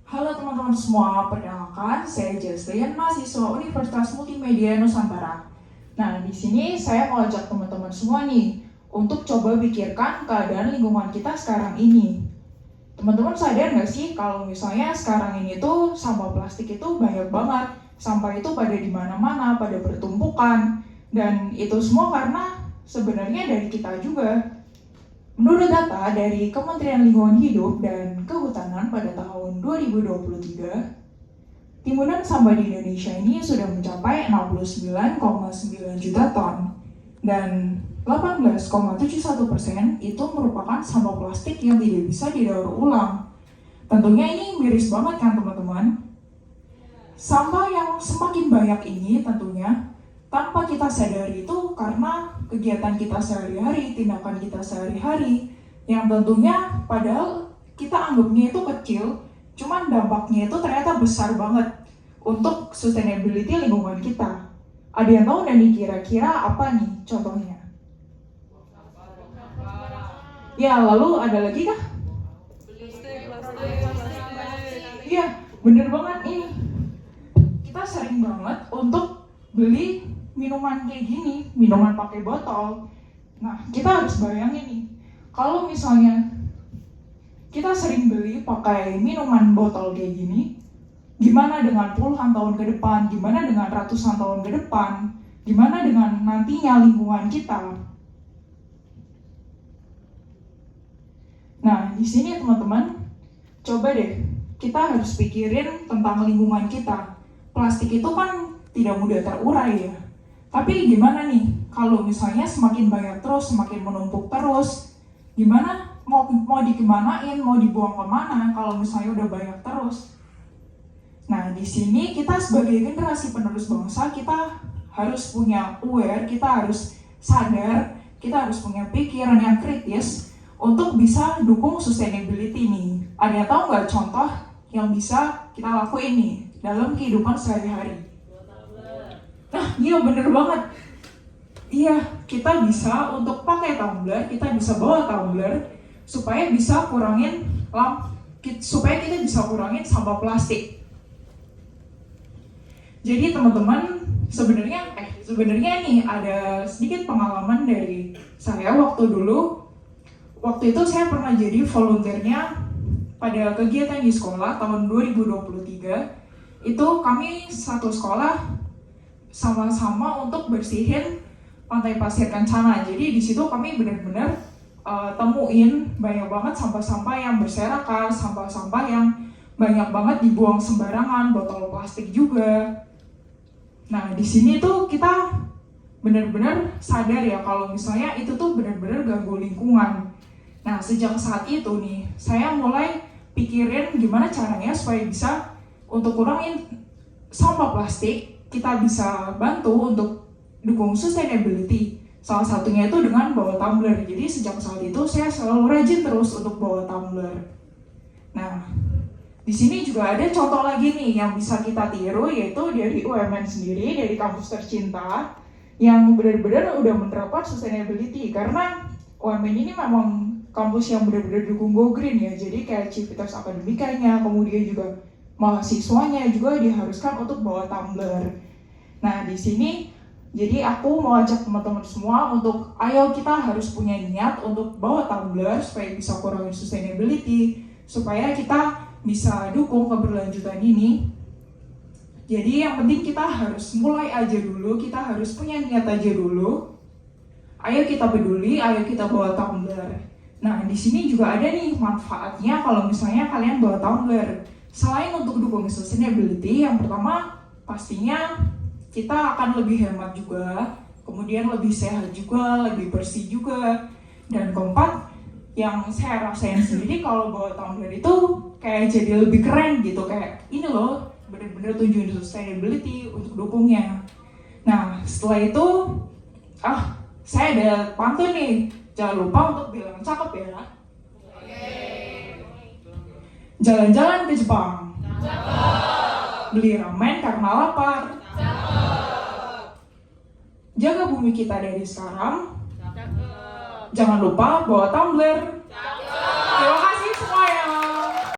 Halo teman-teman semua, perkenalkan saya Jesslyn, mahasiswa Universitas Multimedia Nusantara. Nah, di sini saya mau ajak teman-teman semua nih untuk coba pikirkan keadaan lingkungan kita sekarang ini. Teman-teman sadar nggak sih kalau misalnya sekarang ini tuh sampah plastik itu banyak banget, sampah itu pada di mana-mana, pada bertumpukan, dan itu semua karena sebenarnya dari kita juga. Menurut data dari Kementerian Lingkungan Hidup dan Kehutanan pada tahun 2023, timbunan sampah di Indonesia ini sudah mencapai 69,9 juta ton dan 18,71% itu merupakan sampah plastik yang tidak bisa didaur ulang. Tentunya ini miris banget kan teman-teman? Sampah yang semakin banyak ini tentunya tanpa kita sadari itu karena kegiatan kita sehari-hari, tindakan kita sehari-hari yang tentunya padahal kita anggapnya itu kecil, cuman dampaknya itu ternyata besar banget untuk sustainability lingkungan kita. Ada yang tahu dan kira-kira apa nih contohnya? Ya, lalu ada lagi kah? Iya, bener banget ini. Kita sering banget untuk beli minuman kayak gini, minuman pakai botol. Nah, kita harus bayangin nih, kalau misalnya kita sering beli pakai minuman botol kayak gini, gimana dengan puluhan tahun ke depan, gimana dengan ratusan tahun ke depan, gimana dengan nantinya lingkungan kita. Nah, di sini teman-teman, coba deh, kita harus pikirin tentang lingkungan kita. Plastik itu kan tidak mudah terurai ya. Tapi gimana nih, kalau misalnya semakin banyak terus, semakin menumpuk terus, gimana mau dikemanain, mau dibuang kemana kalau misalnya udah banyak terus? Nah, di sini kita sebagai generasi penerus bangsa, kita harus punya aware, kita harus sadar, kita harus punya pikiran yang kritis untuk bisa dukung sustainability nih. Ada yang tahu nggak contoh yang bisa kita lakuin nih dalam kehidupan sehari-hari? Nah, iya bener banget. Iya, kita bisa untuk pakai tumbler, kita bisa bawa tumbler supaya bisa supaya kita bisa kurangin sampah plastik. Jadi teman-teman, sebenarnya nih ada sedikit pengalaman dari saya waktu itu saya pernah jadi volunteernya pada kegiatan di sekolah tahun 2023. Itu kami satu sekolah sama-sama untuk bersihin Pantai Pasir Kencana. Jadi di situ kami benar-benar temuin banyak banget sampah-sampah yang berserakan, sampah-sampah yang banyak banget dibuang sembarangan, botol plastik juga. Nah, di sini tuh kita benar-benar sadar ya kalau misalnya itu tuh benar-benar ganggu lingkungan. Nah, sejak saat itu nih, saya mulai pikirin gimana caranya supaya bisa untuk kurangin sampah plastik. Kita bisa bantu untuk dukung sustainability. Salah satunya itu dengan bawa tumbler. Jadi sejak saat itu saya selalu rajin terus untuk bawa tumbler. Nah, di sini juga ada contoh lagi nih yang bisa kita tiru, yaitu dari UMN sendiri, dari kampus tercinta yang benar-benar udah menerapkan sustainability. Karena UMN ini memang kampus yang benar-benar dukung Go Green ya. Jadi kayak Civitas Akademikanya, kemudian juga mahasiswanya juga diharuskan untuk bawa tumbler. Nah, di sini jadi aku mau ajak teman-teman semua untuk ayo kita harus punya niat untuk bawa tumbler supaya bisa kurangin sustainability, supaya kita bisa dukung keberlanjutan ini. Jadi yang penting kita harus mulai aja dulu, kita harus punya niat aja dulu. Ayo kita peduli, ayo kita bawa tumbler. Nah, di sini juga ada nih manfaatnya kalau misalnya kalian bawa tumbler. Selain untuk dukung sustainability, yang pertama pastinya kita akan lebih hemat juga, kemudian lebih sehat juga, lebih bersih juga. Dan keempat, yang saya rasain sendiri kalau bawa tumbler itu kayak jadi lebih keren gitu, kayak ini loh, bener-bener tunjukin sustainability untuk dukungnya. Nah, setelah itu, saya ada pantun nih, jangan lupa untuk bilang cakep ya. Jalan-jalan ke Jepang. Beli ramen karena lapar. Jaga bumi kita dari sekarang. Jangan lupa bawa tumbler.